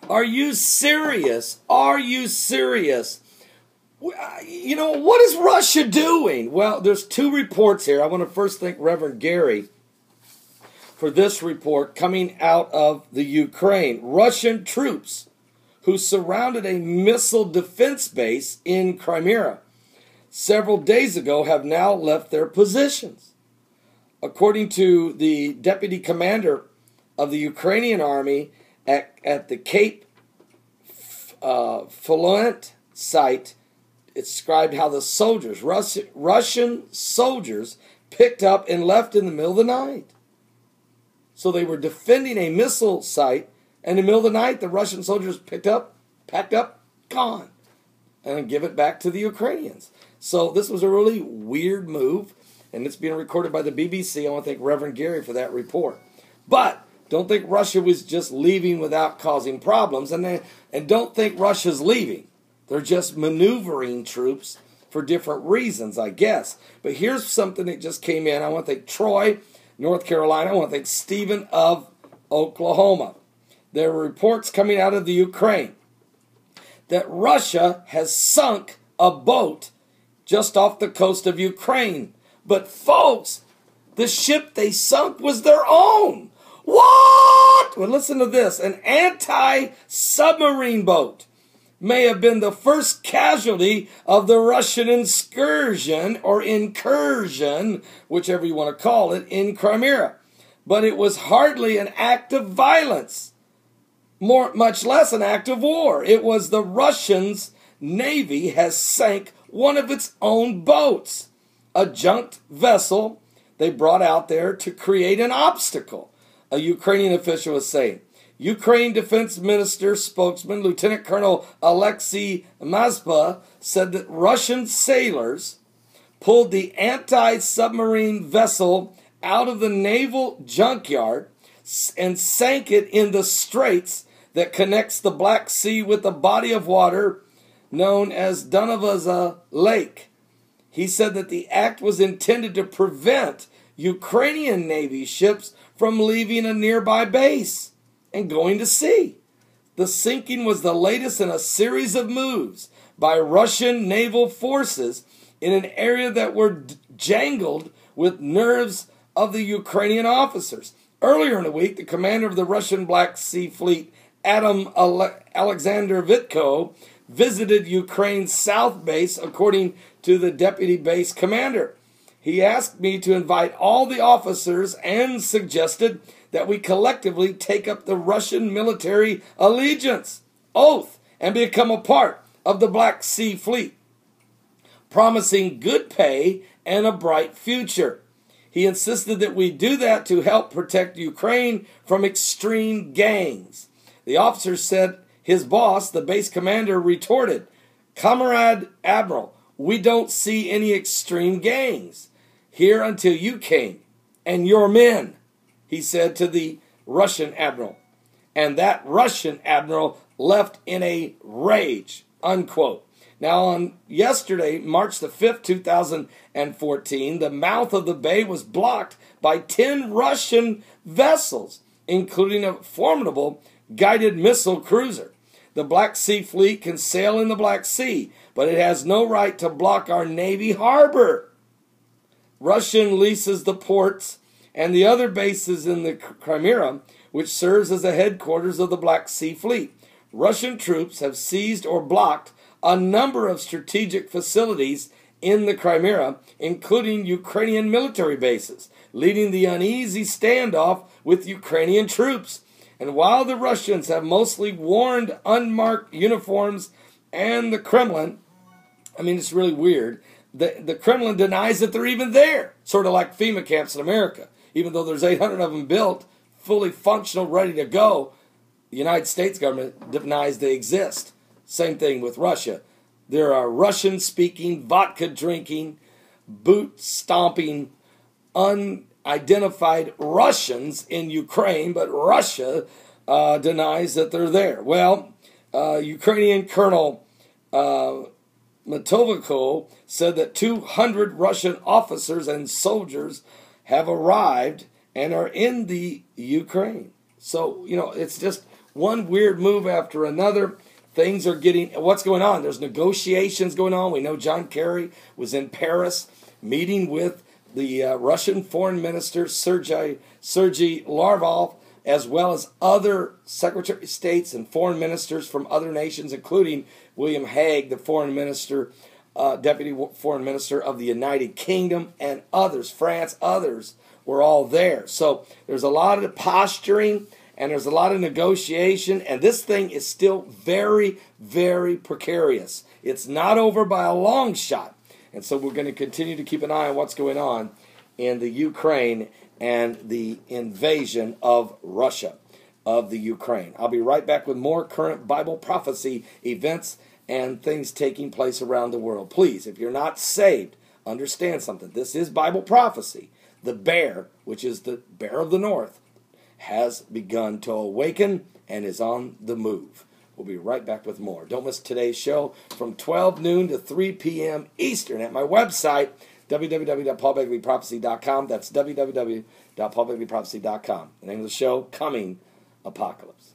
Are you serious? Are you serious? You know, what is Russia doing? Well, there's two reports here. I want to first thank Reverend Gary for this report coming out of the Ukraine. Russian troops who surrounded a missile defense base in Crimea several days ago have now left their positions. According to the deputy commander of the Ukrainian army at the Cape Fluent site, it described how the soldiers, Russian soldiers, picked up and left in the middle of the night. So they were defending a missile site, and in the middle of the night, the Russian soldiers packed up, gone, and give it back to the Ukrainians. So this was a really weird move, and it's being recorded by the BBC. I want to thank Reverend Gary for that report. But don't think Russia was just leaving without causing problems, and don't think Russia's leaving. They're just maneuvering troops for different reasons, I guess. But here's something that just came in. I want to thank Troy, North Carolina. I want to thank Stephen of Oklahoma. There are reports coming out of the Ukraine that Russia has sunk a boat just off the coast of Ukraine. But folks, the ship they sunk was their own. What? Well, listen to this. An anti-submarine boat may have been the first casualty of the Russian incursion, whichever you want to call it, in Crimea. But it was hardly an act of violence, much less an act of war. It was the Russians' navy has sank one of its own boats, a junked vessel they brought out there to create an obstacle, a Ukrainian official was saying. Ukraine Defense Minister spokesman Lieutenant Colonel Alexei Mazba said that Russian sailors pulled the anti-submarine vessel out of the naval junkyard and sank it in the straits that connects the Black Sea with the body of water known as Donavaza Lake. He said that the act was intended to prevent Ukrainian Navy ships from leaving a nearby base and going to sea. The sinking was the latest in a series of moves by Russian naval forces in an area that were jangled with nerves of the Ukrainian officers. Earlier in the week, the commander of the Russian Black Sea Fleet, Adam Alexander Vitko, visited Ukraine's south base, according to the deputy base commander. He asked me to invite all the officers and suggested that we collectively take up the Russian military allegiance, oath, and become a part of the Black Sea Fleet, promising good pay and a bright future. He insisted that we do that to help protect Ukraine from extreme gangs. The officer said his boss, the base commander, retorted, "Comrade Admiral, we don't see any extreme gangs here until you came, and your men," he said to the Russian admiral. And that Russian admiral left in a rage, unquote. Now, on yesterday, March the 5th, 2014, the mouth of the bay was blocked by 10 Russian vessels, including a formidable guided missile cruiser. The Black Sea Fleet can sail in the Black Sea, but it has no right to block our Navy harbor. Russia leases the ports and the other bases in the Crimea, which serves as the headquarters of the Black Sea Fleet. Russian troops have seized or blocked a number of strategic facilities in the Crimea, including Ukrainian military bases, leading the uneasy standoff with Ukrainian troops. And while the Russians have mostly worn unmarked uniforms, and the Kremlin, I mean, it's really weird, the Kremlin denies that they're even there, sort of like FEMA camps in America. Even though there's 800 of them built, fully functional, ready to go, the United States government denies they exist. Same thing with Russia. There are Russian-speaking, vodka-drinking, boot-stomping, unidentified Russians in Ukraine, but Russia denies that they're there. Well, Ukrainian Colonel Matoviko said that 200 Russian officers and soldiers have arrived and are in the Ukraine. So, you know, it's just one weird move after another. Things are getting, what's going on? There's negotiations going on. We know John Kerry was in Paris meeting with the Russian Foreign Minister, Sergei Lavrov, as well as other Secretary of States and foreign ministers from other nations, including William Hague, the foreign minister, deputy foreign minister of the United Kingdom, and others, France, others were all there. So there's a lot of posturing, and there's a lot of negotiation, and this thing is still very, very precarious. It's not over by a long shot. And so we're going to continue to keep an eye on what's going on in the Ukraine and the invasion of Russia, of the Ukraine. I'll be right back with more current Bible prophecy events and things taking place around the world. Please, if you're not saved, understand something. This is Bible prophecy. The bear, which is the bear of the north, has begun to awaken and is on the move. We'll be right back with more. Don't miss today's show from 12 noon to 3 p.m. Eastern at my website, www.paulbegleyprophecy.com. That's www.paulbegleyprophecy.com. The name of the show, Coming Apocalypse.